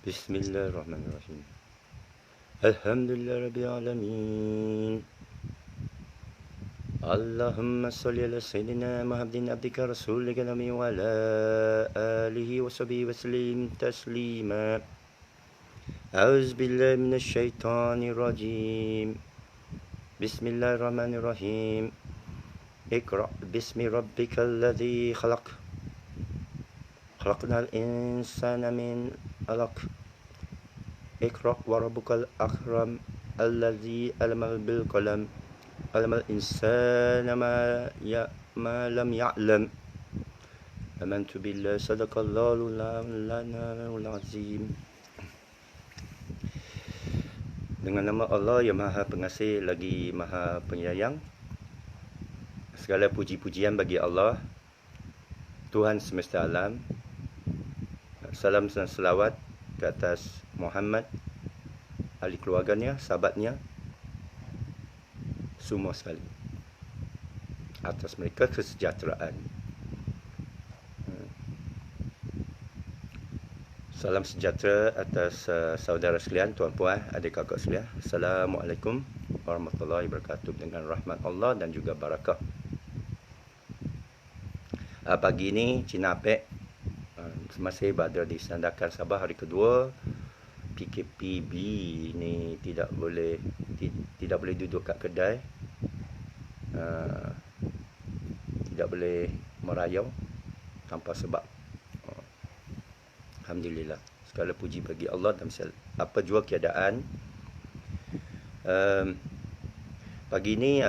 Bismillahirrahmanirrahim. Alhamdulillah Rabbil Alamin. Allahumma salli ala Sayyidina Muhammadin abdika rasulika nami wa ala alihi wa sahbihi wa sallim taslima. A'udzu billahi minasy syaithanir rajim. Bismillahirrahmanirrahim. Iqra bismi rabbikal ladzi khalaq. Khalaqnal insana min 'alaq. Iqra wa rabbukal akram alladzi 'allama bil qalam 'allamal insana ma lam ya'lam. Amantu billahi sadaqallahu al azim. Dengan nama Allah yang Maha Pengasih lagi Maha Penyayang. Segala puji-pujian bagi Allah, Tuhan semesta alam. Salam dan selawat ke atas Muhammad, ahli keluarganya, sahabatnya, semua sekali. Atas mereka kesejahteraan. Salam sejahtera atas saudara sekalian, tuan-puan, adik kakak sekalian. Assalamualaikum warahmatullahi wabarakatuh. Dengan rahmat Allah dan juga barakah. Pagi ini Cina Apek masih berada di Sandakan Sabah hari kedua. PKPB ni tidak boleh duduk kat kedai, tidak boleh merayau tanpa sebab. Alhamdulillah, segala puji bagi Allah. Dan apa jua keadaan, pagi ini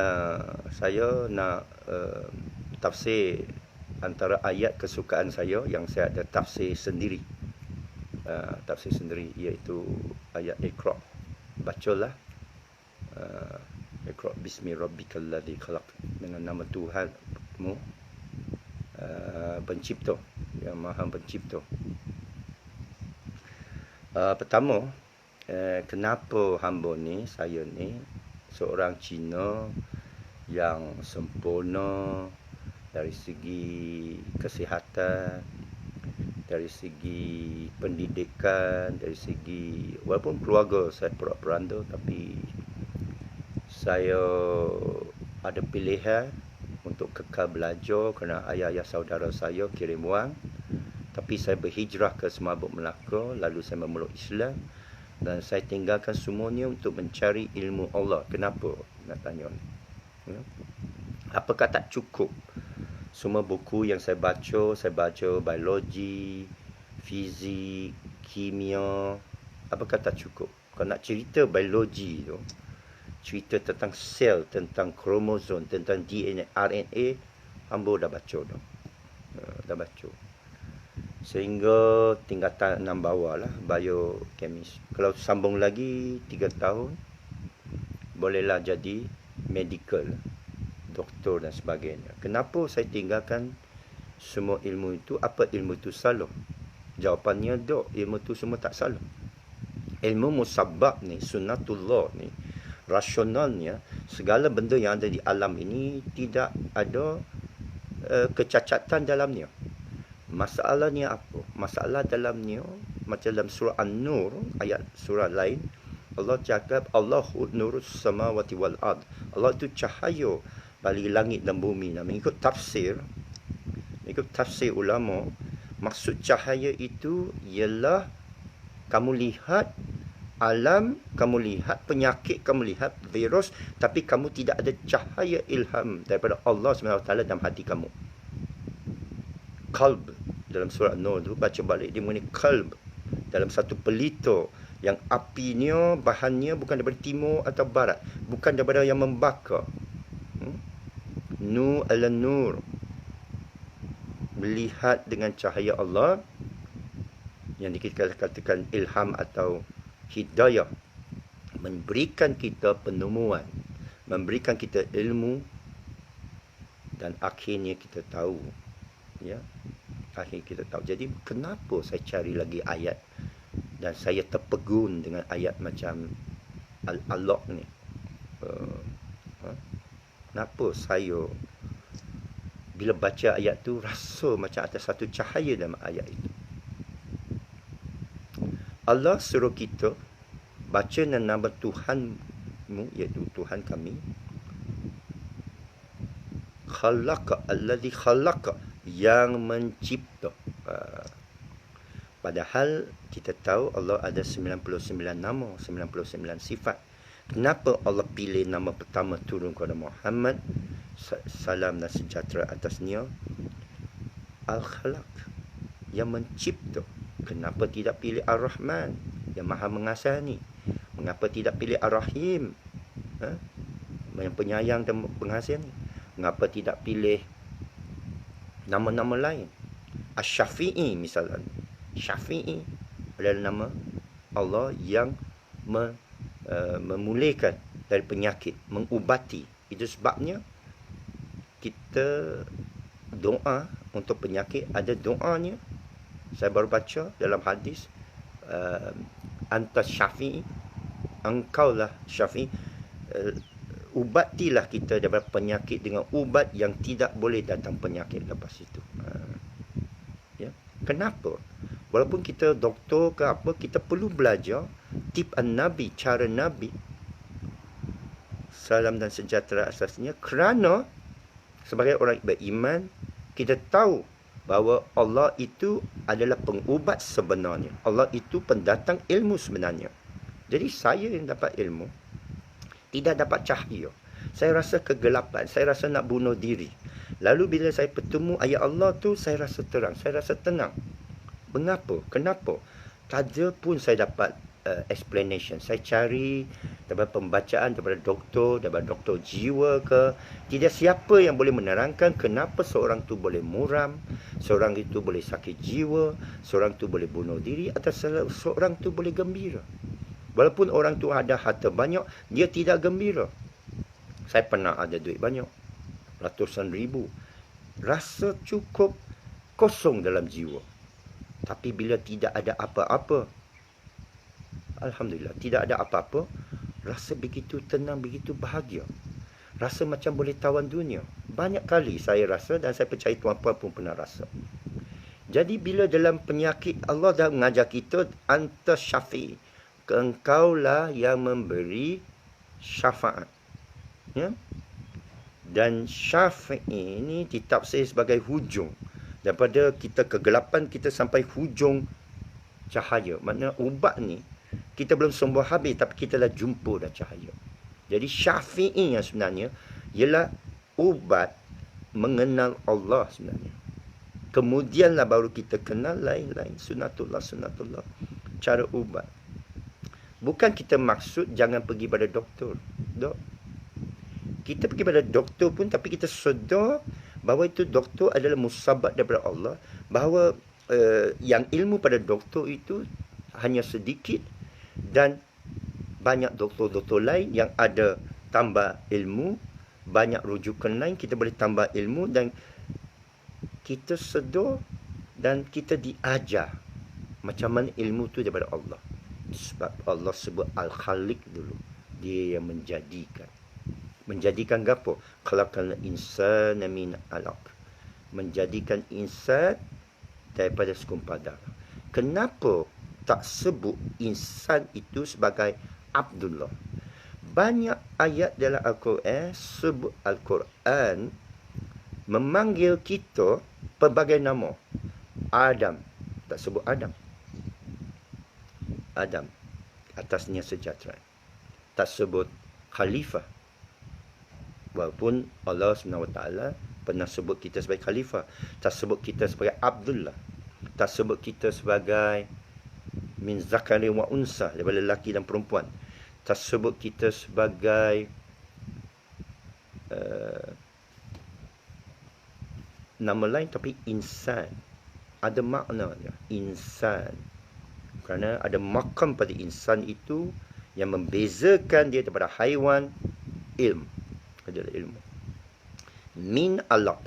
saya nak tafsir antara ayat kesukaan saya yang saya ada tafsir sendiri. Tafsir sendiri iaitu ayat Iqra. Bacalah Iqra bismi rabbikal ladzi khalaq, dengan nama Tuhanmu pencipta, yang Maha Pencipta. Pertama, kenapa hamba ni, saya ni seorang Cina yang sempurna dari segi kesihatan, dari segi pendidikan, dari segi, walaupun keluarga saya perak-peranda, tapi saya ada pilihan untuk kekal belajar kerana ayah-ayah saudara saya kirim wang. Tapi saya berhijrah ke Semabuk Melaka, lalu saya memeluk Islam dan saya tinggalkan semuanya untuk mencari ilmu Allah. Kenapa? Nak tanya ni. Apakah tak cukup semua buku yang saya baca biologi, fizik, kimia? Apakah tak cukup? Kalau nak cerita biologi tu, cerita tentang sel, tentang kromosom, tentang DNA, RNA, hamba dah baca dah. Dah baca. Sehingga tingkatan 6 bawah lah, biochemist. Kalau sambung lagi 3 tahun, bolehlah jadi medical, doktor dan sebagainya. Kenapa saya tinggalkan semua ilmu itu? Apa ilmu itu salah? Jawapannya dok, ilmu itu semua tak salah. Ilmu musabbab ni, sunnatullah ni, rasionalnya, segala benda yang ada di alam ini tidak ada kecacatan dalamnya. Masalahnya apa? Masalah dalamnya, macam dalam surah An-Nur, ayat surah lain, Allah cakap, Allahu nurus samawati wal ard. Allah itu cahaya bagi langit dan bumi. Nah, mengikut tafsir ulama, maksud cahaya itu ialah kamu lihat alam, kamu lihat penyakit, kamu lihat virus, tapi kamu tidak ada cahaya ilham daripada Allah SWT dalam hati kamu. Qalb, dalam surah An-Nur tu, baca balik dia mengenai qalb, dalam satu pelita yang apinya, bahannya bukan daripada timur atau barat, bukan daripada yang membakar. Nur ala nur, melihat dengan cahaya Allah, yang kita katakan ilham atau hidayah, memberikan kita penemuan, memberikan kita ilmu, dan akhirnya kita tahu, ya, akhirnya kita tahu. Jadi kenapa saya cari lagi ayat dan saya terpegun dengan ayat macam Al-Alaq ni? Kenapa saya bila baca ayat tu rasa macam ada satu cahaya dalam ayat itu? Allah suruh kita baca nama Tuhanmu, iaitu Tuhan kami. Khalaqa, alladhi khalaqa, yang mencipta. Padahal kita tahu Allah ada 99 nama, 99 sifat. Kenapa Allah pilih nama pertama turun kepada Muhammad, salam dan sejahtera atasnya, Al-Khalaq, yang mencipta? Kenapa tidak pilih Ar-Rahman, yang maha mengasani? Mengapa tidak pilih Ar-Rahim, yang penyayang dan pengasih ni? Mengapa tidak pilih nama-nama lain? Asy-Syafi'i misalnya. Syafi'i adalah nama Allah yang memulihkan dari penyakit, mengubati. Itu sebabnya kita doa untuk penyakit, ada doanya. Saya baru baca dalam hadis, anta syafi'i, engkaulah syafi'i, ubatilah kita daripada penyakit dengan ubat yang tidak boleh datang penyakit lepas itu. Ya. Kenapa? Walaupun kita doktor ke apa, kita perlu belajar tip Nabi, cara Nabi, salam dan sejahtera asasnya, kerana sebagai orang beriman, kita tahu bahawa Allah itu adalah pengubat sebenarnya. Allah itu pendatang ilmu sebenarnya. Jadi saya yang dapat ilmu, tidak dapat cahaya. Saya rasa kegelapan, saya rasa nak bunuh diri. Lalu bila saya bertemu ayat Allah tu, saya rasa terang, saya rasa tenang. Mengapa? Kenapa? Tak ada pun saya dapat explanation. Saya cari daripada pembacaan daripada doktor jiwa ke. Tidak siapa yang boleh menerangkan kenapa seorang tu boleh muram, seorang itu boleh sakit jiwa, seorang tu boleh bunuh diri, atau seorang tu boleh gembira. Walaupun orang tu ada harta banyak, dia tidak gembira. Saya pernah ada duit banyak, ratusan ribu, rasa cukup kosong dalam jiwa. Tapi bila tidak ada apa-apa, alhamdulillah, tidak ada apa-apa, rasa begitu tenang, begitu bahagia. Rasa macam boleh tawan dunia. Banyak kali saya rasa, dan saya percaya tuan-puan pun pernah rasa. Jadi bila dalam penyakit, Allah dah mengajar kita, anta syafi'i, engkaulah yang memberi syafaat. Ya? Dan syafi'i ini ditafsir sebagai hujung. Daripada kita kegelapan, kita sampai hujung cahaya. Maknanya ubat ni, kita belum sembuh habis, tapi kita dah jumpa dah cahaya. Jadi syafi'i yang sebenarnya ialah ubat mengenal Allah sebenarnya. Kemudianlah baru kita kenal lain-lain. Sunatullah, cara ubat. Bukan kita maksud jangan pergi pada doktor. Kita pergi pada doktor pun, tapi kita sedar bahawa itu doktor adalah musabab daripada Allah. Bahawa yang ilmu pada doktor itu hanya sedikit, dan banyak doktor-doktor lain yang ada tambah ilmu, banyak rujukan lain, kita boleh tambah ilmu, dan kita sedar dan kita diajar macam mana ilmu tu daripada Allah. Sebab Allah sebut Al-Khaliq dulu, dia yang menjadikan. Menjadikan apa? Khalaqal insana min 'alaq. Menjadikan insan daripada segumpal darah. Kenapa tak sebut insan itu sebagai Abdullah? Banyak ayat dalam Al-Quran sebut Al-Quran memanggil kita pelbagai nama. Adam, tak sebut Adam. Adam, atasnya sejahtera. Tak sebut Khalifah. Walaupun Allah SWT pernah sebut kita sebagai Khalifah. Tak sebut kita sebagai Abdullah. Tak sebut kita sebagai min zakari wa unsa, daripada lelaki dan perempuan. Tak sebut kita sebagai nama lain, tapi insan. Ada makna dia, insan. Kerana ada makam pada insan itu yang membezakan dia daripada haiwan, ilmu. Adalah ilmu. Min alaq.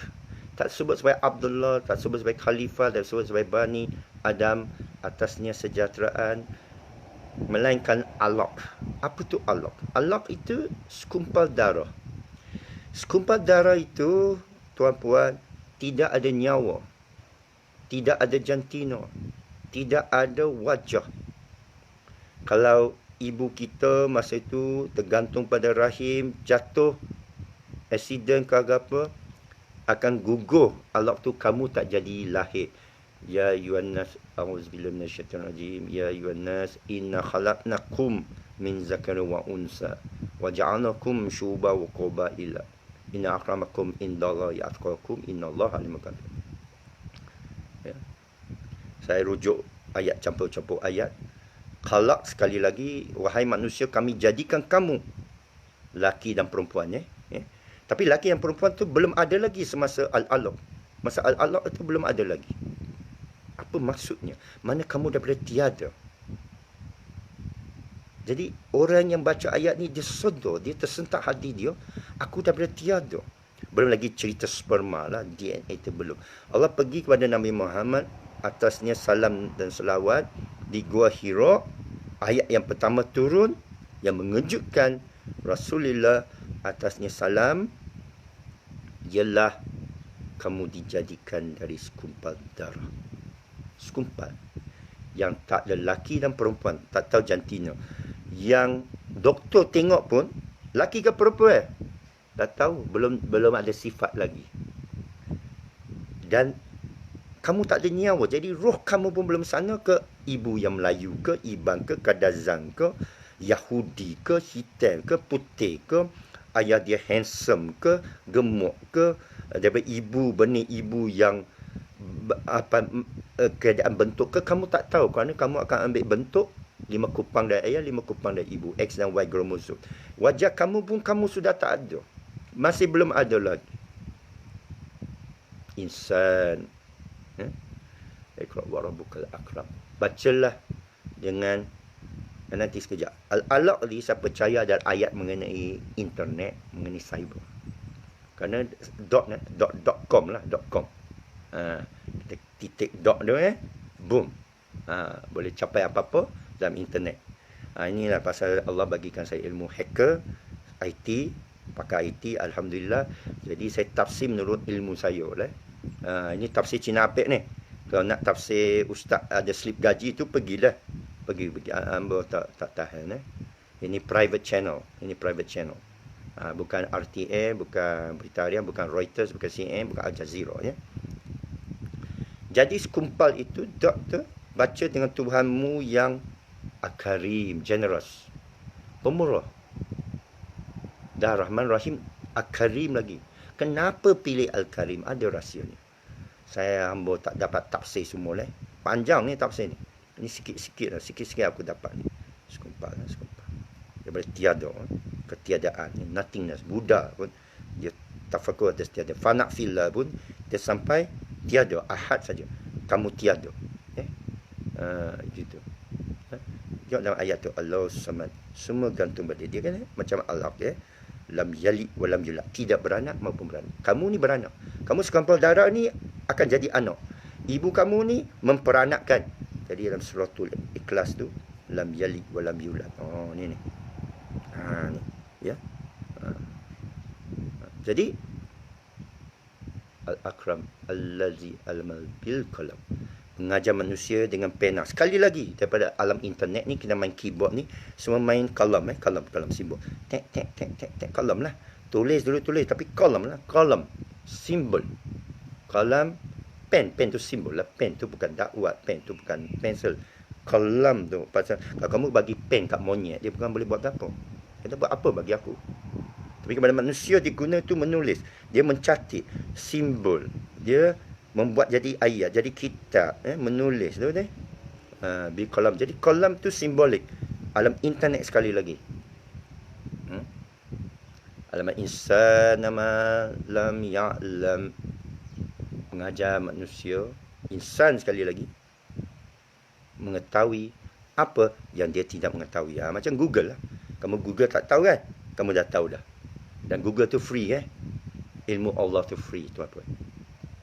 Tak sebut sebagai Abdullah, tak sebut sebagai Khalifah, tak sebut sebagai Bani Adam, atasnya sejahteraan, melainkan alaq. Apa tu alaq? Alaq itu sekumpal darah. Sekumpal darah itu, tuan-puan, tidak ada nyawa, tidak ada jantina, tidak ada wajah. Kalau ibu kita masa itu tergantung pada rahim, jatuh, accident ke apa, akan gugur. Allah tu kamu tak jadi lahir. Ya ayuhan nas, a'udzubillahi minasyaitonir rajim. Ya ayuhan nas, inna khalaqnakum min zakarin wa unsa wa ja'alnakum syu'uban wa qabaila. Inna akramakum indallahi atqakum innallaha alimul khabir. Ya. Saya rujuk ayat, campur-campur ayat. Khalaq, sekali lagi, wahai manusia, kami jadikan kamu laki dan perempuan, ya. Tapi laki dan perempuan tu belum ada lagi semasa al-alaq. Masa al-alaq itu belum ada lagi. Apa maksudnya? Mana kamu daripada tiada. Jadi orang yang baca ayat ni dia sedar, dia tersentak hati dia, aku daripada tiada. Belum lagi cerita sperma lah, DNA itu belum. Allah pergi kepada Nabi Muhammad, atasnya salam dan selawat, di Gua Hira. Ayat yang pertama turun yang mengejutkan Rasulullah, atasnya salam, ialah kamu dijadikan dari segumpal darah. Segumpal. Yang tak ada laki dan perempuan, tak tahu jantina. Yang doktor tengok pun, laki ke perempuan, tak tahu, belum ada sifat lagi. Dan kamu tak ada nyawa, jadi roh kamu pun belum sana ke ibu yang Melayu ke, Iban ke, Kadazan ke, Yahudi ke, hitam ke, putih ke, ayah dia handsome ke, gemuk ke, daripada ibu, benih ibu yang keadaan bentuk ke, kamu tak tahu, kerana kamu akan ambil bentuk 5 kupang dari ayah, 5 kupang dari ibu, X dan Y kromosom. Wajah kamu pun kamu sudah tak ada, masih belum ada lagi. Insan, Iqra wa rabbukal akram. Bacalah dengan, nanti sekejap. Al-alaq ni saya percaya ada ayat mengenai internet, mengenai cyber. Kerana .com lah, .com. Titik dot tu, boom. Boleh capai apa-apa dalam internet. Inilah pasal Allah bagikan saya ilmu hacker, IT, pakai IT, alhamdulillah. Jadi saya tafsir menurut ilmu saya lah. Ini tafsir Cina Apek ni. Kalau nak tafsir ustaz ada slip gaji tu, pergilah. Pergi. Ambo tak tahan. Ini private channel. Bukan RTA, bukan Berita Harian, bukan Reuters, bukan CNN, bukan Al Jazeera, ya. Jadi sekumpal itu, doktor, baca dengan Tuhanmu yang Al-Karim, generous, pemurah, dan Rahman Rahim. Al-Karim lagi. Kenapa pilih Al-Karim? Ada rahsianya. Saya hamba tak dapat tafsir semua lah. Panjang ni tafsir ni. Ini sikit-sikit lah. Sikit-sikit aku dapat ni. Sekumpal. Daripada tiada. Ketiadaan. Nothingness. Buddha pun, dia tafakur atas tiada. Fanak fillah pun, dia sampai tiada. Ahad saja. Kamu tiada. Gitu. Tengok dalam ayat tu. Allah samad. Semua gantung pada dia kan. Macam Allah, ya. Lam yalid wa lam yulad. Tidak beranak maupun beranak. Kamu ni beranak. Kamu sekumpal darah ni akan jadi anak. Ibu kamu ni memperanakkan. Jadi dalam suratul Ikhlas tu, lam yalid wa lam yulad. Oh, ni. Ni. Ya. Jadi Al-Akram allazi almal bil qalam. Mengajar manusia dengan pena. Sekali lagi, daripada alam internet ni, kita main keyboard ni, semua main kalam, kalam simbol. Tek, kalam lah. Tulis dulu, tapi kalam lah. Kalam, simbol. Kalam, pen tu simbol lah. Pen tu bukan dakwat, pen tu bukan pensel. Kalam tu, pasal kalau kamu bagi pen kat monyet, dia bukan boleh buat apa. Dia buat apa bagi aku. Tapi kepada manusia, dia guna tu menulis. Dia mencatat simbol. Dia membuat jadi ayat, jadi kitab, menulis tu deh. Bi kalam. Jadi kalam tu simbolik. Alam internet sekali lagi. Alam insan nama lam ya'lam. Mengajar manusia, insan sekali lagi, mengetahui apa yang dia tidak mengetahui. Macam Google lah. Kamu Google tak tahu kan? Kamu dah tahu dah. Dan Google tu free, ilmu Allah tu free, tuan-tuan.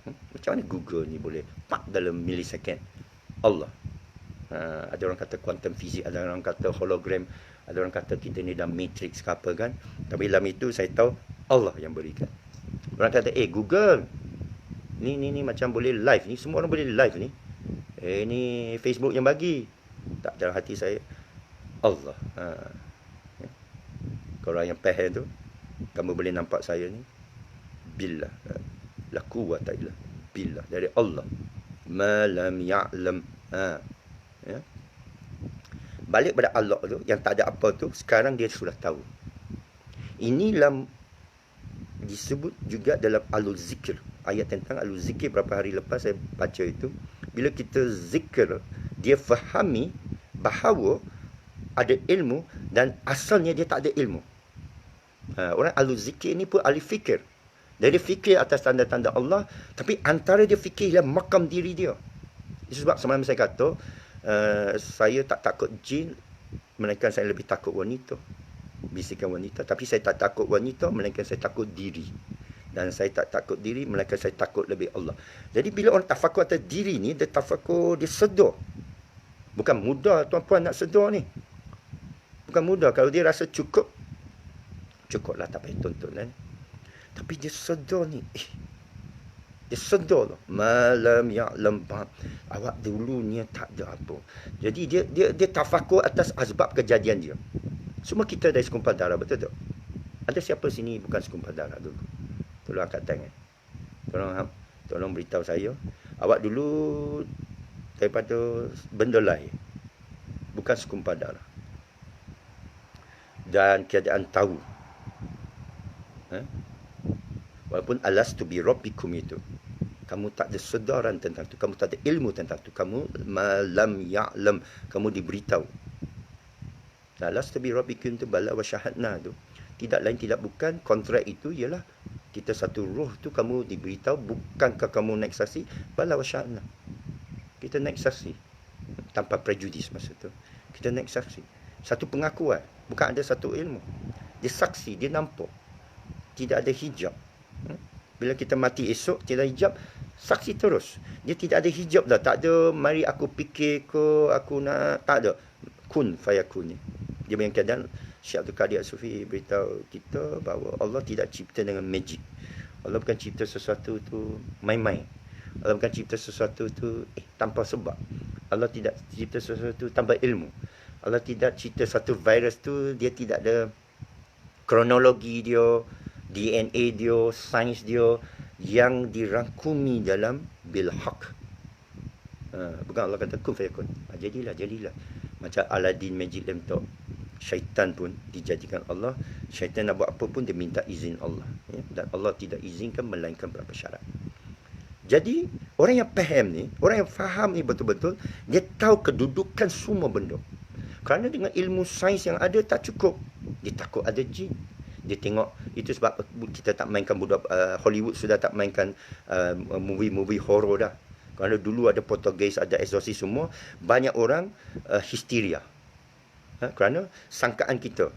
Macam mana Google ni boleh dalam millisecond? Allah. Ada orang kata quantum physics, ada orang kata hologram, ada orang kata kita ni dalam matrix ke apa kan. Tapi dalam itu saya tahu Allah yang berikan. Orang kata, Google ni macam boleh live ni, semua orang boleh live ni. Ni Facebook yang bagi. Tak, dalam hati saya, Allah. Ya. Kalau yang faham tu, kamu boleh nampak saya ni, billah. La quwwata illa billah, dari Allah. Ma lam ya'lam. Ya. Balik pada Allah tu, yang tak ada apa tu, sekarang dia sudah tahu. Inilah disebut juga dalam alul zikir. Ayat tentang alul zikir berapa hari lepas saya baca itu. Bila kita zikir, dia fahami bahawa ada ilmu dan asalnya dia tak ada ilmu. Orang alul zikir ni pun ahli fikir. Dia fikir atas tanda-tanda Allah, tapi antara dia fikir ialah makam diri dia. Itu sebab semalam saya kata, saya tak takut jin, melainkan saya lebih takut wanita. Bisikan wanita. Tapi saya tak takut wanita, melainkan saya takut diri. Dan saya tak takut diri, melainkan saya takut lebih Allah. Jadi bila orang tafakur atas diri ni, dia tafakur, dia sedar. Bukan mudah tuan-puan nak sedar ni. Bukan mudah. Kalau dia rasa cukup, cukuplah, tak payah tuntut lah. Tapi dia sedar ni. Dia sedar lah. Malam ya'lam. Awak dulu ni tak ada apa. Jadi dia tafakur atas asbab kejadian dia. Semua kita dari sekumpal darah, betul tak? Ada siapa sini bukan sekumpal darah dulu? Tolong angkat tangan. Tolong beritahu saya. Awak dulu daripada benda lain. Bukan sekumpal darah. Dan keadaan tahu. Walaupun alastu bi rabbikum itu. Kamu tak ada sedaran tentang itu. Kamu tak ada ilmu tentang itu. Kamu malam ya'lam. Kamu diberitahu. Alastu bi rabbikum itu bala wa syahadna tu. Tidak lain tidak bukan, kontrak itu ialah kita satu roh tu kamu diberitahu, bukankah kamu naik saksi? Bala wa syahadna. Kita naik saksi. Tanpa prejudis masa tu. Kita naik saksi. Satu pengakuan. Bukan ada satu ilmu. Dia saksi, dia nampak. Tidak ada hijab. Bila kita mati esok, tidak hijab, saksi terus. Dia tidak ada hijab dah. Tak ada, mari aku fikir ke, aku nak, tak ada. Kun fayakun ni. Dia punya keadaan, Syekh Abdul Qadir As-Sufi beritahu kita bahawa Allah tidak cipta dengan magic. Allah bukan cipta sesuatu tu main-main. Allah bukan cipta sesuatu tu tanpa sebab. Allah tidak cipta sesuatu tanpa ilmu. Allah tidak cipta satu virus tu, dia tidak ada kronologi dia, DNA dia, sains dia yang dirangkumi dalam bil-haq. Bukan Allah kata kun fayakun. Jadilah. Macam Aladdin magic lamp tu. Syaitan pun dijadikan Allah. Syaitan nak buat apa pun dia minta izin Allah. Dan Allah tidak izinkan melainkan beberapa syarat. Jadi orang yang faham ni, orang yang faham ni betul-betul, dia tahu kedudukan semua benda. Kerana dengan ilmu sains yang ada tak cukup. Dia takut ada jin. Dia tengok, itu sebab kita tak mainkan budak Hollywood sudah tak mainkan movie-movie horror dah. Kerana dulu ada Poltergeist, ada Exorcist semua, banyak orang histeria. Kerana sangkaan kita.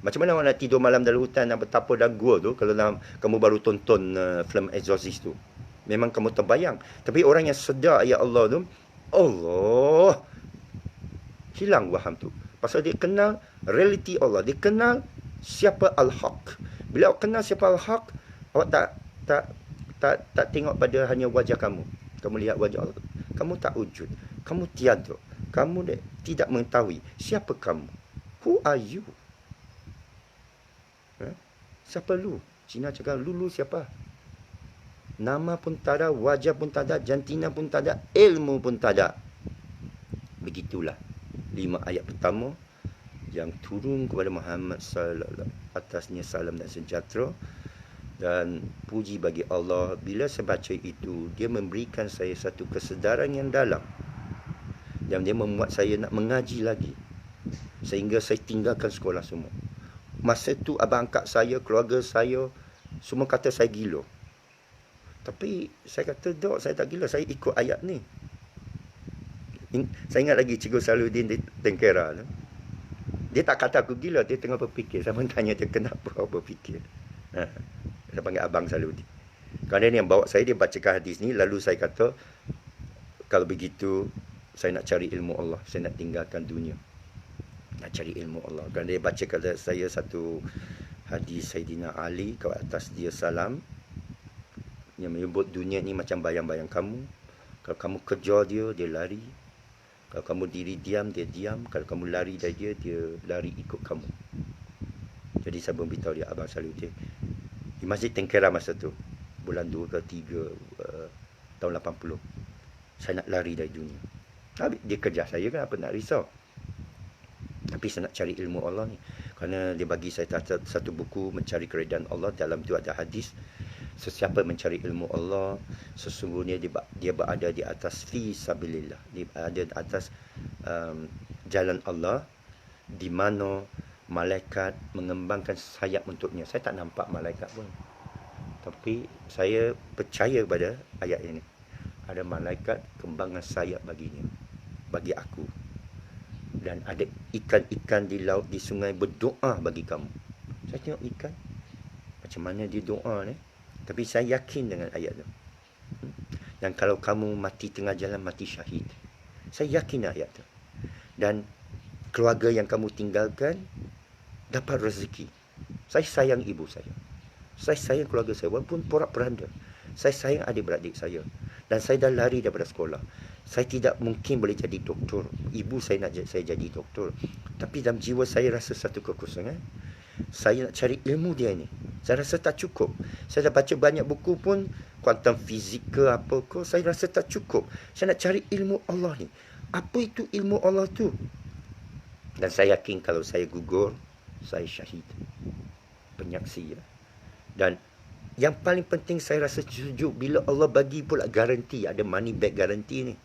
Macam mana orang nak tidur malam dalam hutan, nak bertapa dalam gua tu, kalau kamu baru tonton film Exorcist tu. Memang kamu terbayang. Tapi orang yang sedar ayat Allah tu, Allah, hilang waham tu. Pasal dia kenal realiti Allah. Dia kenal siapa Al-Haq. Bila awak kenal siapa Al-Haq, awak tak tengok pada hanya wajah kamu. Kamu lihat wajah Allah. Kamu tak wujud. Kamu tiada. Kamu tidak mengetahui siapa kamu. Who are you? Siapa lu? Cina cakap, lu siapa? Nama pun tak ada, wajah pun tak ada, jantina pun tak ada, ilmu pun tak ada. Begitulah 5 ayat pertama yang turun kepada Muhammad sallallahu atasnya salam dan sejahtera. Dan puji bagi Allah, bila saya baca itu, dia memberikan saya satu kesedaran yang dalam. Dan dia membuat saya nak mengaji lagi. Sehingga saya tinggalkan sekolah semua. Masa tu abang angkat saya, keluarga saya, semua kata saya gila. Tapi saya kata, dok, saya tak gila, saya ikut ayat ni. Saya ingat lagi Cikgu Saluddin di Tengkera tu. Dia tak kata aku gila, dia tengah berfikir. Saya pun tanya dia, kenapa kau berfikir? Saya panggil abang Saluddin. Kerana dia yang bawa saya, dia bacakan hadis ni. Lalu saya kata, kalau begitu, saya nak cari ilmu Allah. Saya nak tinggalkan dunia. Nak cari ilmu Allah. Kerana dia baca kepada saya satu hadis Sayyidina Ali. Ke atas dia salam. Yang menyebut dunia ni macam bayang-bayang kamu. Kalau kamu kejar dia, dia lari. Kalau kamu diri diam, dia diam. Kalau kamu lari dari dia, dia lari ikut kamu. Jadi saya beritahu dia, Abang Saluddin, di Masjid Tengkera masa tu, bulan 2 ke 3 tahun 80, saya nak lari dari dunia. Habis dia kejar saya, kan apa nak risau. Tapi saya nak cari ilmu Allah ni. Kerana dia bagi saya satu buku, Mencari Keredaan Allah. Dalam tu ada hadis, sesiapa mencari ilmu Allah, sesungguhnya dia berada di atas fi sabilillah. Dia ada di atas jalan Allah, di mana malaikat mengembangkan sayap untuknya. Saya tak nampak malaikat pun, tapi saya percaya pada ayat ini. Ada malaikat kembangkan sayap baginya, bagi aku. Dan ada ikan-ikan di laut, di sungai berdoa bagi kamu. Saya tengok ikan, macam mana dia doa ni. Tapi saya yakin dengan ayat tu. Dan kalau kamu mati tengah jalan, mati syahid. Saya yakin ayat tu. Dan keluarga yang kamu tinggalkan dapat rezeki. Saya sayang ibu saya. Saya sayang keluarga saya, walaupun porak-poranda. Saya sayang adik-beradik saya. Dan saya dah lari daripada sekolah. Saya tidak mungkin boleh jadi doktor. Ibu saya nak saya jadi doktor. Tapi dalam jiwa saya rasa satu kekosongan. Saya nak cari ilmu dia ni. Saya rasa tak cukup. Saya dah baca banyak buku pun, kuantum fizik ke apa ke, saya rasa tak cukup. Saya nak cari ilmu Allah ni. Apa itu ilmu Allah tu? Dan saya yakin kalau saya gugur, saya syahid. Penyaksi ya. Dan yang paling penting saya rasa setuju bila Allah bagi pula garanti, ada money back garanti ni.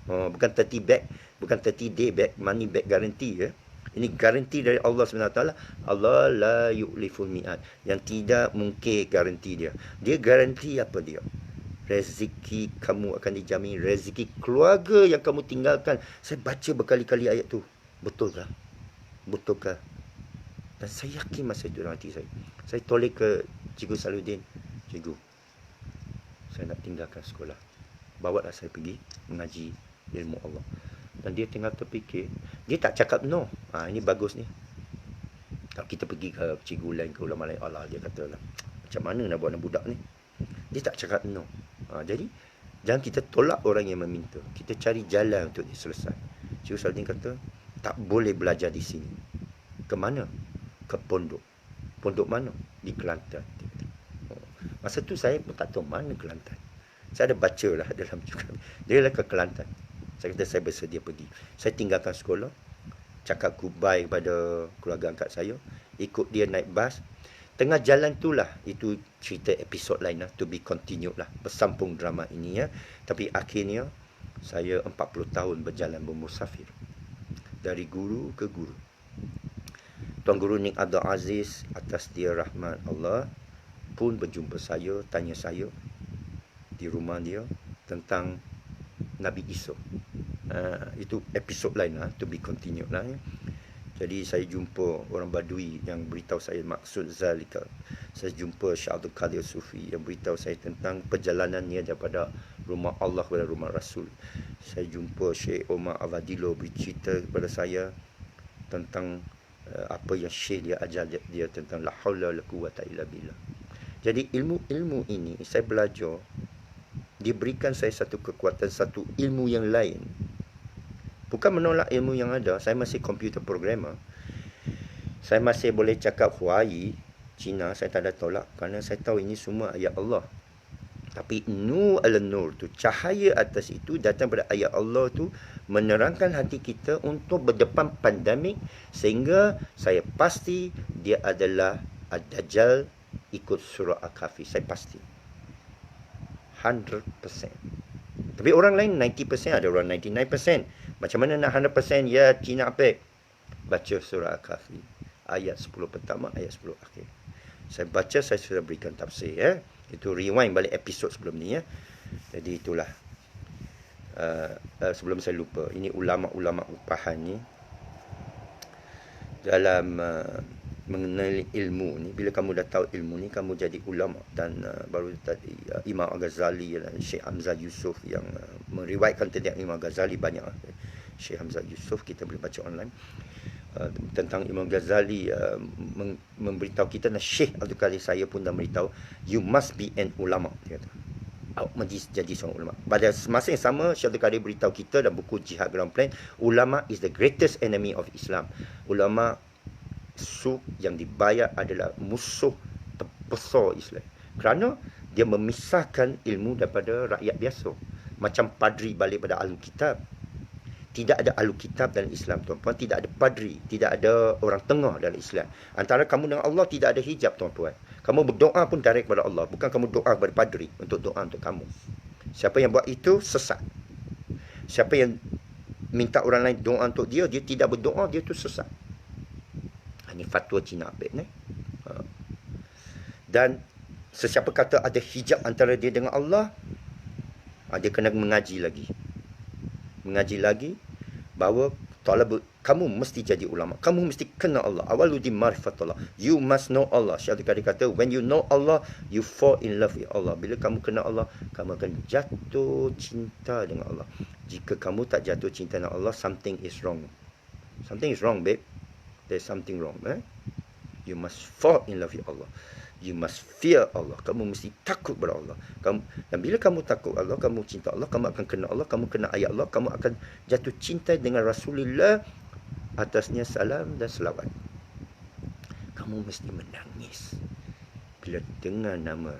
Bukan 30 back, bukan 30 day back, money back garanti ya. Ini garanti dari Allah SWT. Allah la yu'liful mi'ad. Yang tidak mungkin garanti dia. Dia garanti apa dia? Rezeki kamu akan dijamin. Rezeki keluarga yang kamu tinggalkan. Saya baca berkali-kali ayat tu. Betulkah? Betulkah? Dan saya yakin masa itu dalam hati saya. Saya tolak ke Cikgu Saluddin. Cikgu, saya nak tinggalkan sekolah. Bawalah saya pergi mengaji ilmu Allah. Dan dia tengah terfikir. Dia tak cakap no. Ini bagus ni. Kalau kita pergi ke cikgu lain, ke ulama lain, Allah, dia kata lah, macam mana nak buat dengan budak ni? Dia tak cakap no. Jadi jangan kita tolak orang yang meminta. Kita cari jalan untuk dia selesai. Cikgu Saluddin kata, tak boleh belajar di sini. Ke mana? Ke pondok. Pondok mana? Di Kelantan. Masa tu saya pun tak tahu mana Kelantan. Saya ada baca lah dalam juga. Dia lah ke Kelantan. Saya kata saya bersedia pergi. Saya tinggalkan sekolah, cakap goodbye kepada keluarga angkat saya, ikut dia naik bas. Tengah jalan tu lah, itu cerita episod lain lah, to be continued lah, bersambung drama ini ya. Tapi akhirnya, saya 40 tahun berjalan bermusafir. Dari guru ke guru. Tuan Guru Nik Abdul Aziz, atas dia rahmat Allah, pun berjumpa saya, tanya saya di rumah dia tentang Nabi Isa. Itu episod lain lah, to be continued lah ya. Jadi saya jumpa orang Badui yang beritahu saya maksud zalika. Saya jumpa Syekh Abdul Qadir Sufi yang beritahu saya tentang perjalanannya daripada rumah Allah kepada rumah Rasul. Saya jumpa Syekh Omar Avadilo bercerita kepada saya tentang apa yang Syekh dia ajar dia tentang la haula wala quwwata illa billah. Jadi ilmu-ilmu ini saya belajar, diberikan saya satu kekuatan, satu ilmu yang lain. Bukan menolak ilmu yang ada. Saya masih computer programmer. Saya masih boleh cakap Huawei, Cina, saya tak ada tolak. Kerana saya tahu ini semua ayat Allah. Tapi nur al-nur tu, cahaya atas itu datang pada ayat Allah tu, menerangkan hati kita untuk berdepan pandemik. Sehingga saya pasti dia adalah Ad-Dajjal ikut surah Al-Kahfi. Saya pasti 100%. Tapi orang lain 90%, ada orang 99%. Macam mana nak 100%? Ya, Cina apa? Baca surah Al-Kahfi. Ayat 10 pertama, ayat 10 akhir. Saya baca, saya sudah berikan tafsir. Ya. Itu rewind balik episod sebelum ni. Ya. Jadi itulah. Sebelum saya lupa. Ini ulama-ulama upahan ni. Dalam mengenali ilmu ni, bila kamu dah tahu ilmu ni, kamu jadi ulama. Dan baru tadi Imam Al-Ghazali dan Syekh Hamzah Yusuf yang meriwayatkan tentang Imam Al-Ghazali banyak. Syekh Hamzah Yusuf kita boleh baca online tentang Imam Ghazali, memberitahu kita, dan Syekh Abdul Qadir saya pun dah beritahu, you must be an ulama, dia kata. awak menjadi seorang ulama. Pada masa yang sama, Syekh Abdul Qadir beritahu kita dalam buku Jihad Ground Plan, ulama is the greatest enemy of Islam. Ulama yang dibayar adalah musuh terbesar Islam. Kerana dia memisahkan ilmu daripada rakyat biasa. Macam padri balik pada ahli kitab. Tidak ada ahli kitab dalam Islam, tuan-puan. Tidak ada padri. Tidak ada orang tengah dalam Islam. Antara kamu dengan Allah tidak ada hijab, tuan-puan. Kamu berdoa pun direct kepada Allah. Bukan kamu doa kepada padri untuk doa untuk kamu. Siapa yang buat itu, sesat. Siapa yang minta orang lain doa untuk dia, dia tidak berdoa, dia tu sesat. Ini fatwa Cina Apek ni. Dan sesiapa kata ada hijab antara dia dengan Allah, dia kena mengaji lagi. Mengaji lagi bahawa kamu mesti jadi ulama. Kamu mesti kenal Allah. Awaludi marifatullah. You must know Allah. Syekh Abdul Qadir kata, when you know Allah, you fall in love with Allah. Bila kamu kenal Allah, kamu akan jatuh cinta dengan Allah. Jika kamu tak jatuh cinta dengan Allah, something is wrong. Something is wrong, babe. There's something wrong. You must fall in love with Allah. You must fear Allah. Kamu mesti takut kepada Allah. Dan bila kamu takut Allah, kamu cinta Allah, kamu akan kenal Allah, kamu kenal ayat Allah, kamu akan jatuh cinta dengan Rasulullah, atasnya salam dan selawat. Kamu mesti menangis bila dengar nama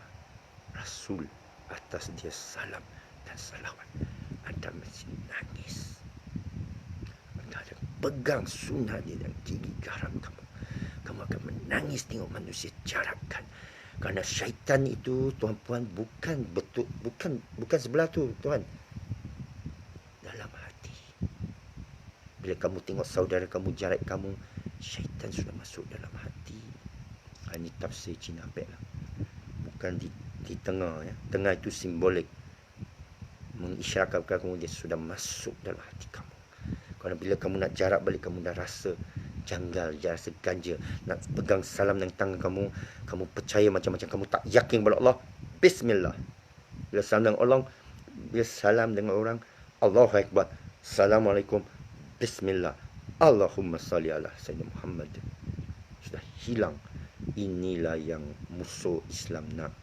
Rasul, atas dia salam dan selawat. Anda mesti nangis. Anda ada pegang sunnah dia dan gigi garam kamu. Kamu akan menangis tengok manusia jarakkan. Kerana syaitan itu, tuan-puan, bukan sebelah tu, tuan. Dalam hati. Bila kamu tengok saudara kamu jarak kamu, syaitan sudah masuk dalam hati. Ini tafsir Cina Apek lah. Bukan di tengah. Ya. Tengah itu simbolik. Mengisyaratkan kamu dia sudah masuk dalam hati kamu. Kerana bila kamu nak jarak balik, kamu dah rasa janggal, rasa ganja. Nak pegang salam dengan tangan kamu, kamu percaya macam-macam, kamu tak yakin kepada Allah. Bismillah. Bila salam dengan orang, Allahu Akbar. Assalamualaikum. Bismillah. Allahumma salli ala Sayyidina Muhammad. Sudah hilang. Inilah yang musuh Islam nak.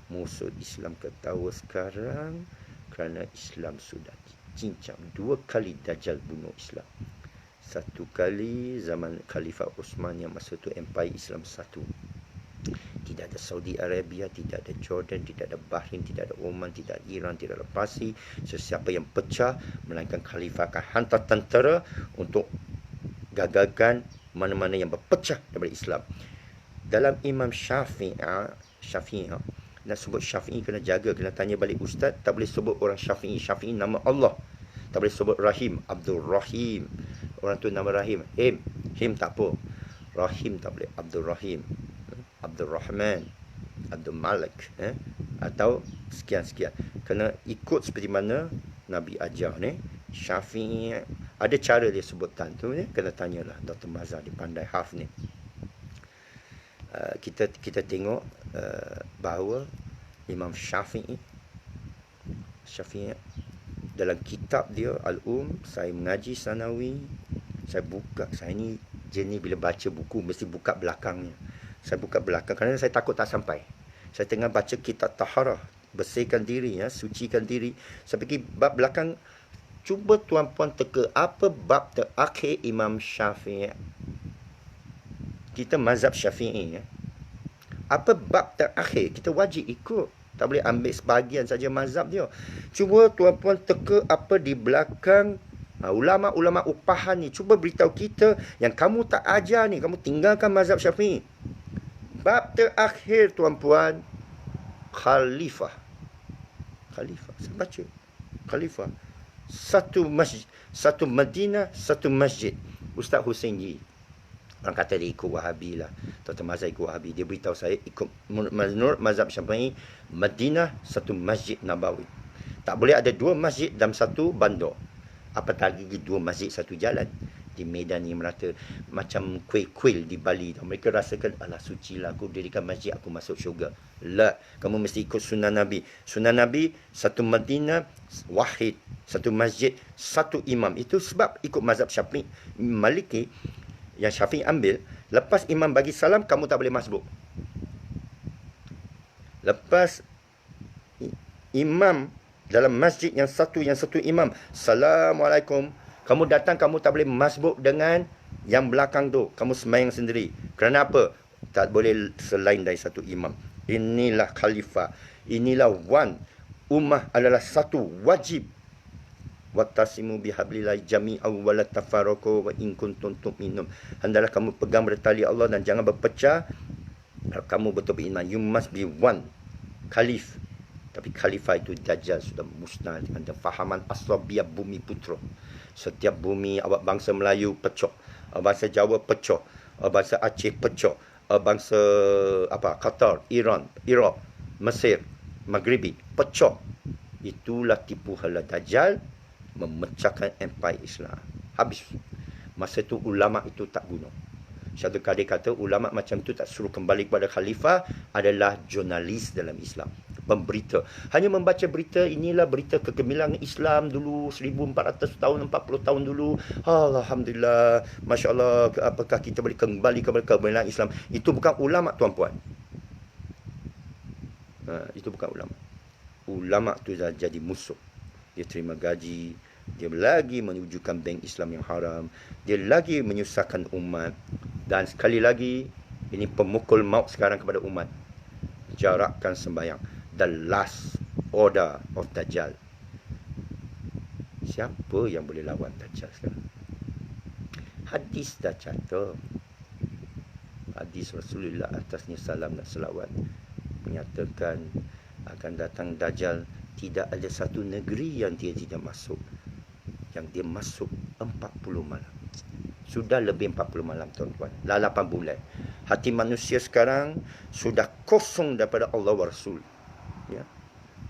Musuh Islam ketawa sekarang kerana Islam sudah dicincang. 2 kali Dajjal bunuh Islam. 1 kali zaman Khalifah Osman yang masa itu Empire Islam 1. Tidak ada Saudi Arabia, tidak ada Jordan, tidak ada Bahrain, tidak ada Oman, tidak ada Iran, tidak ada Parsi. Sesiapa yang pecah, melainkan Khalifah akan hantar tentera untuk gagalkan mana-mana yang berpecah daripada Islam. Dalam Imam Syafi'i, nak sebut Syafi'i kena jaga, kena tanya balik ustaz. Tak boleh sebut orang Syafi'i. Syafi'i nama Allah. Tak boleh sebut Rahim, Abdul Rahim. Orang tu nama Rahim. Him tak apa. Rahim tak boleh. Abdul Rahim, Abdul Rahman, Abdul Malik, atau sekian-sekian. Kena ikut seperti mana Nabi ajar ni. Syafi'i ada cara dia sebutan tu ni. Kena tanyalah Dr. Mazhar, dia pandai haf ni. Kita tengok bahawa Imam Syafi'i dalam kitab dia Al-Um, saya mengaji sanawi, saya ni jenis bila baca buku mesti buka belakangnya. Saya buka belakang kerana saya takut tak sampai. Saya tengah baca kitab Taharah, bersihkan diri, sucikan diri. Saya pergi bab belakang. Cuba tuan-puan teka apa bab terakhir Imam Syafi'i. Kita mazhab Syafi'i. Apa bab terakhir? Kita wajib ikut. Tak boleh ambil sebahagian saja mazhab dia. Cuba tuan-puan teka apa di belakang ulama-ulama upahan ni. Cuba beritahu kita yang kamu tak ajar ni. Kamu tinggalkan mazhab Syafi'i. Bab terakhir tuan-puan, Khalifah. Saya baca. Khalifah. Satu Madinah, satu masjid. Ustaz Hussein Yi. Orang kata dia ikut Wahabi lah. Dr. Mazhar ikut Wahabi. Dia beritahu saya ikut menurut mazhab Syafi'i, Madinah satu masjid Nabawi. Tak boleh ada 2 masjid dalam satu bandar. Apatah lagi 2 masjid satu jalan. Di Medan ni merata macam kuil-kuil di Bali. Mereka rasakan, alah suci lah aku dirikan masjid, aku masuk syurga. La, kamu mesti ikut sunnah Nabi. Sunnah Nabi, satu Madinah, wahid. Satu masjid, satu imam. Itu sebab ikut mazhab Syafi'i. Maliki, yang Syafi'i ambil, lepas imam bagi salam, kamu tak boleh masbuk. Lepas imam dalam masjid yang satu imam, Assalamualaikum. Kamu datang, kamu tak boleh masbuk dengan yang belakang tu. Kamu sembahyang sendiri. Kerana apa? Tak boleh selain dari satu imam. Inilah khalifah. Inilah one. Ummah adalah satu. Wajib. Wattasimu bihablillahi jami'an wa la tafarraqu wa in kuntum tu'minun. Hendaklah kamu pegang bertali Allah dan jangan berpecah. Kalau kamu betul beriman, you must be one. Khalif. Tapi khalifah itu Dajjal sudah musnah dengan fahaman aslabiyah bumi putra. Setiap bumi awak bangsa Melayu pecah, bangsa Jawa pecah, bangsa Aceh pecah, bangsa Qatar, Iran, Iraq, Mesir, Maghribi pecah. Itulah tipu hala Dajjal memecahkan empire Islam. Habis. Masa itu ulama itu tak guna. Syaikhul Qadir kata ulama macam tu tak suruh kembali kepada khalifah adalah jurnalis dalam Islam. Pemberita. Hanya membaca berita, inilah berita kegemilangan Islam dulu 1400 tahun, 40 tahun dulu. Alhamdulillah, Masya Allah, apakah kita boleh kembali kepada kegemilangan Islam. Itu bukan ulama tuan-puan. Itu bukan ulama. Ulama tu dah jadi musuh. Dia terima gaji, dia lagi menyujukan bank Islam yang haram, dia lagi menyusahkan umat. Dan sekali lagi, ini pemukul maut sekarang kepada umat. Jarakkan sembahyang. The last order of Dajjal. Siapa yang boleh lawan Dajjal sekarang? Hadis dah catat. Hadis Rasulullah atasnya salam dan selawat menyatakan akan datang Dajjal. Tidak ada satu negeri yang dia tidak masuk. Yang dia masuk 40 malam. Sudah lebih 40 malam tuan-tuan. Dah 8 bulan. Hati manusia sekarang sudah kosong daripada Allah wa Rasul. Ya.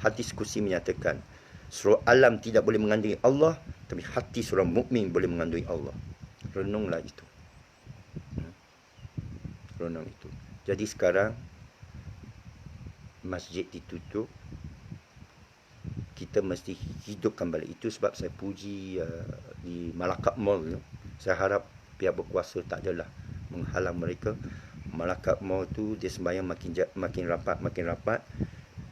Hadis kursi menyatakan seluruh alam tidak boleh mengandungi Allah, tapi hati seorang mukmin boleh mengandungi Allah. Renunglah itu. Renung itu. Jadi sekarang masjid ditutup. Kita mesti hidupkan balik. Itu sebab saya puji di Malacca Mall. Saya harap pihak berkuasa tak adalah menghalang mereka. Malacca Mall tu dia sembahyang makin rapat.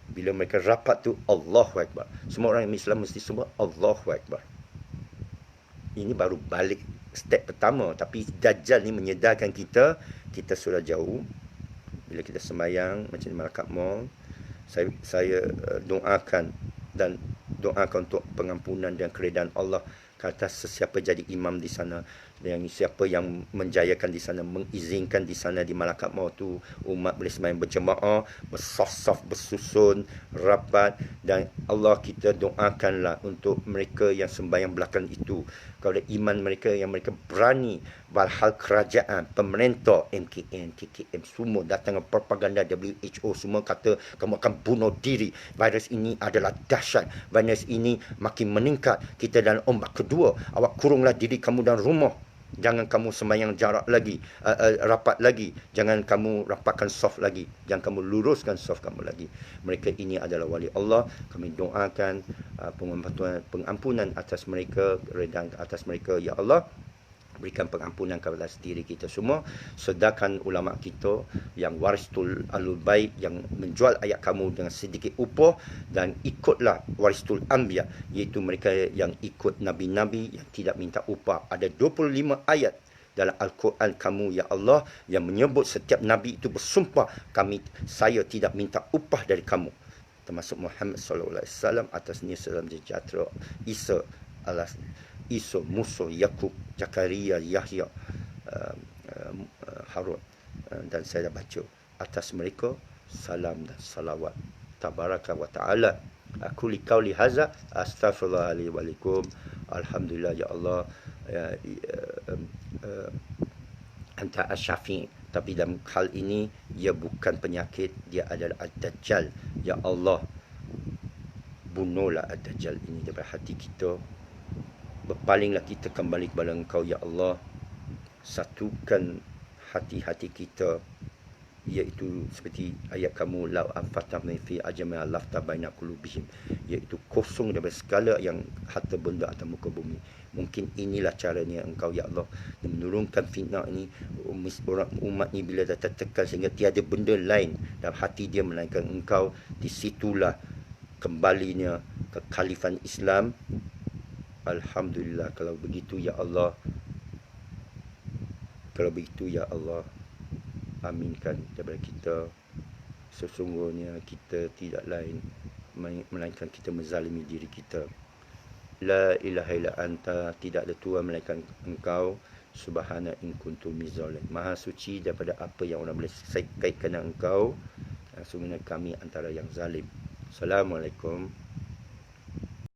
Bila mereka rapat tu Allahu Akbar. Semua orang Islam mesti sebut Allahu Akbar. Ini baru balik step pertama. Tapi Dajjal ni menyedarkan kita sudah jauh. Bila kita sembahyang macam di Malacca Mall, saya doakan untuk pengampunan dan keredaan Allah ke atas sesiapa jadi imam di sana, yang siapa yang menjayakan di sana, mengizinkan di sana di Malacca Mall tu umat boleh sembahyang berjemaah, bersaf-saf, bersusun, rapat. Dan Allah kita doakanlah untuk mereka yang sembahyang belakang itu, kalau iman mereka yang mereka berani, walhal kerajaan, pemerintah, MKN, KKM semua datang dengan propaganda, WHO semua kata kamu akan bunuh diri, virus ini adalah dahsyat, virus ini makin meningkat, kita dalam ombak kedua, awak kurunglah diri kamu dalam rumah. Jangan kamu sembahyang jarak lagi, rapat lagi. Jangan kamu rapatkan soft lagi. Jangan kamu luruskan soft kamu lagi. Mereka ini adalah wali Allah. Kami doakan pengampunan atas mereka, redaan atas mereka. Ya Allah, berikan pengampunan kepada diri kita semua. Sedangkan ulama kita yang warisul alul bait, yang menjual ayat kamu dengan sedikit upah, dan ikutlah warisul anbiya, iaitu mereka yang ikut nabi-nabi yang tidak minta upah. Ada 25 ayat dalam Al-Quran kamu ya Allah yang menyebut setiap nabi itu bersumpah, saya tidak minta upah dari kamu, termasuk Muhammad sallallahu alaihi wasallam atasnya salam sejahtera, Isa, Musa, Yakub, Zakaria, Yahya, Harun, dan saya dah baca atas mereka salam dan salawat. Tabaraka wa ta'ala. Aku li qauli hadza astaghfirullah li wa lakum. Alhamdulillah ya Allah, anta asy-syafi'. Tapi dalam hal ini ia bukan penyakit, dia adalah ad-dajjal. Ya Allah, bunuhlah ad-dajjal ini daripada hati kita. Berpalinglah kita kembali kepada Engkau ya Allah. Satukan hati-hati kita, iaitu seperti ayat kamu la anfatna fi ajma lafta baina qulubihim, iaitu kosong daripada segala yang harta benda atas muka bumi. Mungkin inilah caranya Engkau ya Allah menurunkan fitnah ini. Umat ni bila dah tertekan sehingga tiada benda lain dalam hati dia melainkan Engkau, di situlah kembalinya kekhalifan Islam. Alhamdulillah, kalau begitu ya Allah. Kalau begitu ya Allah, aminkan daripada kita. Sesungguhnya kita tidak lain melainkan kita menzalimi diri kita. La ilaha illa anta, tidak ada Tuhan melainkan engkau. Subhana in kuntum minzalim, maha suci daripada apa yang orang boleh kaitkan dengan engkau. Sesungguhnya kami antara yang zalim. Assalamualaikum.